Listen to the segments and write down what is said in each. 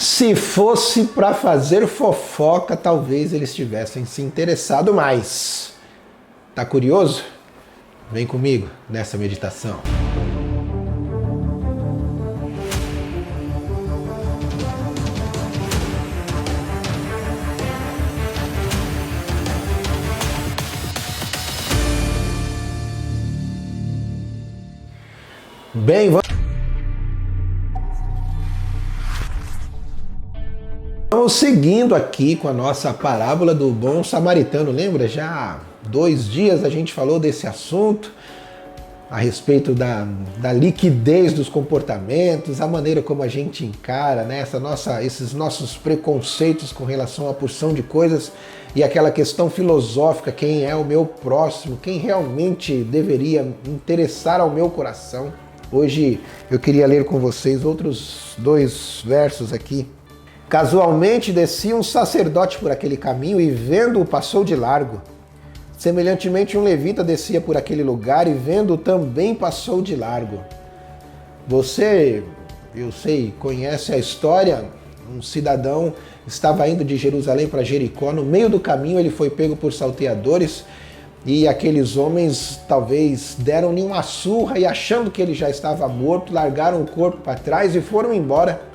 Se fosse para fazer fofoca, talvez eles tivessem se interessado mais. Tá curioso? Vem comigo nessa meditação. Bem, vamos seguindo aqui com a nossa parábola do bom samaritano. Lembra? Já há 2 dias a gente falou desse assunto, a respeito da liquidez dos comportamentos, a maneira como a gente encara, né, esses nossos preconceitos com relação à porção de coisas e aquela questão filosófica, quem é o meu próximo, quem realmente deveria interessar ao meu coração. Hoje eu queria ler com vocês outros 2 versos aqui. Casualmente descia um sacerdote por aquele caminho e vendo-o passou de largo. Semelhantemente um levita descia por aquele lugar e vendo-o também passou de largo. Você, eu sei, conhece a história. Um cidadão estava indo de Jerusalém para Jericó. No meio do caminho ele foi pego por salteadores e aqueles homens talvez deram-lhe uma surra e, achando que ele já estava morto, largaram o corpo para trás e foram embora.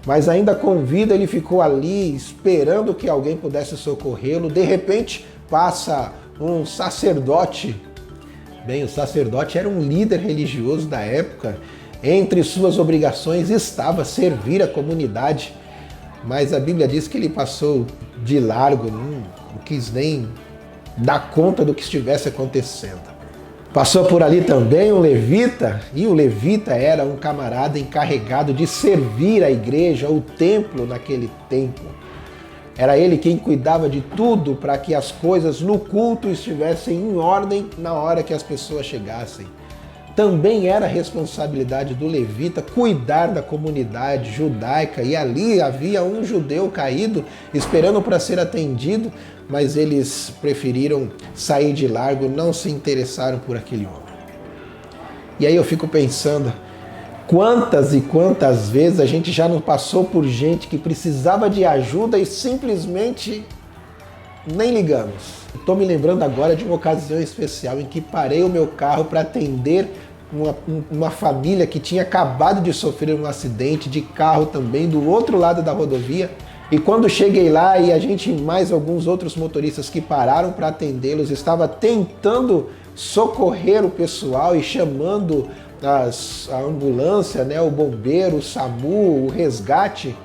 Mas ainda com vida ele ficou ali esperando que alguém pudesse socorrê-lo. De repente passa um sacerdote. Bem, o sacerdote era um líder religioso da época. Entre suas obrigações estava servir a comunidade. Mas a Bíblia diz que ele passou de largo, não quis nem dar conta do que estivesse acontecendo. Passou por ali também um levita, e o levita era um camarada encarregado de servir a igreja, o templo naquele tempo. Era ele quem cuidava de tudo para que as coisas no culto estivessem em ordem na hora que as pessoas chegassem. Também era responsabilidade do levita cuidar da comunidade judaica, e ali havia um judeu caído esperando para ser atendido, mas eles preferiram sair de largo, não se interessaram por aquele homem. E aí eu fico pensando, quantas e quantas vezes a gente já não passou por gente que precisava de ajuda e simplesmente nem ligamos. Estou me lembrando agora de uma ocasião especial em que parei o meu carro para atender uma família que tinha acabado de sofrer um acidente de carro também do outro lado da rodovia. E quando cheguei lá e a gente e mais alguns outros motoristas que pararam para atendê-los, estava tentando socorrer o pessoal e chamando a ambulância, né, o bombeiro, o SAMU, o resgate,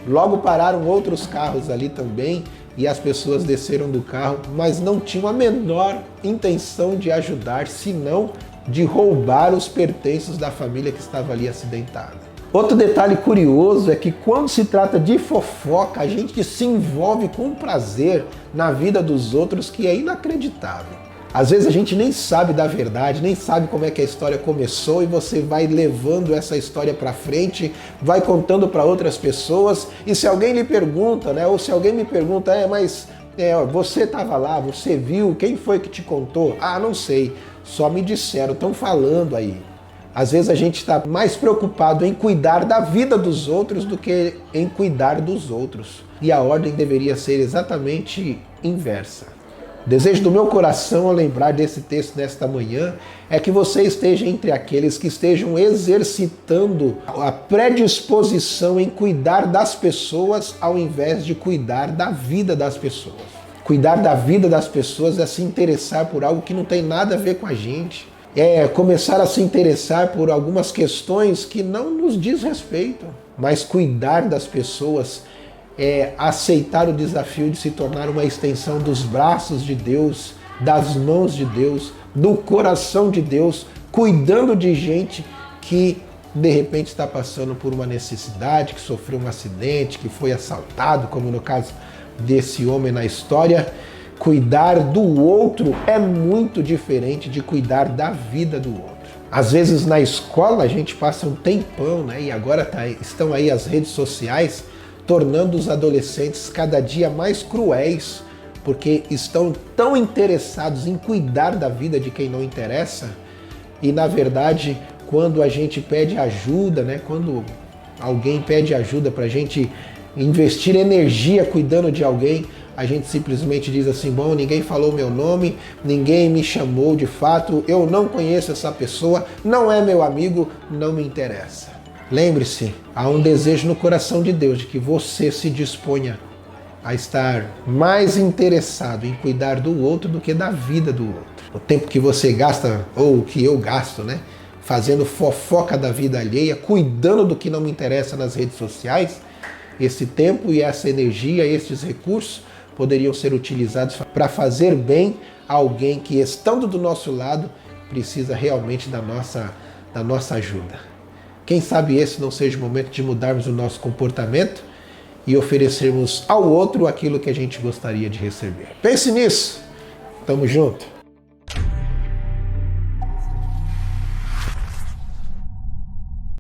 logo pararam outros carros ali também e as pessoas desceram do carro, mas não tinham a menor intenção de ajudar, senão de roubar os pertences da família que estava ali acidentada. Outro detalhe curioso é que quando se trata de fofoca, a gente se envolve com prazer na vida dos outros que é inacreditável. Às vezes a gente nem sabe da verdade, nem sabe como é que a história começou e você vai levando essa história para frente, vai contando para outras pessoas e se alguém lhe pergunta, né, ou se alguém me pergunta, mas você estava lá, você viu, quem foi que te contou? Ah, não sei, só me disseram, estão falando aí. Às vezes a gente está mais preocupado em cuidar da vida dos outros do que em cuidar dos outros. E a ordem deveria ser exatamente inversa. O desejo do meu coração ao lembrar desse texto nesta manhã é que você esteja entre aqueles que estejam exercitando a predisposição em cuidar das pessoas ao invés de cuidar da vida das pessoas. Cuidar da vida das pessoas é se interessar por algo que não tem nada a ver com a gente. É começar a se interessar por algumas questões que não nos diz respeito. Mas cuidar das pessoas é aceitar o desafio de se tornar uma extensão dos braços de Deus, das mãos de Deus, do coração de Deus, cuidando de gente que de repente está passando por uma necessidade, que sofreu um acidente, que foi assaltado, como no caso desse homem na história. Cuidar do outro é muito diferente de cuidar da vida do outro. Às vezes na escola a gente passa um tempão, né? E agora estão aí as redes sociais tornando os adolescentes cada dia mais cruéis, porque estão tão interessados em cuidar da vida de quem não interessa, e na verdade, quando a gente pede ajuda, né, quando alguém pede ajuda para a gente investir energia cuidando de alguém, a gente simplesmente diz assim, bom, ninguém falou meu nome, ninguém me chamou de fato, eu não conheço essa pessoa, não é meu amigo, não me interessa. Lembre-se, há um desejo no coração de Deus de que você se disponha a estar mais interessado em cuidar do outro do que da vida do outro. O tempo que você gasta, ou que eu gasto, né, fazendo fofoca da vida alheia, cuidando do que não me interessa nas redes sociais, esse tempo e essa energia, esses recursos, poderiam ser utilizados para fazer bem a alguém que, estando do nosso lado, precisa realmente da nossa ajuda. Quem sabe esse não seja o momento de mudarmos o nosso comportamento e oferecermos ao outro aquilo que a gente gostaria de receber. Pense nisso. Tamo junto.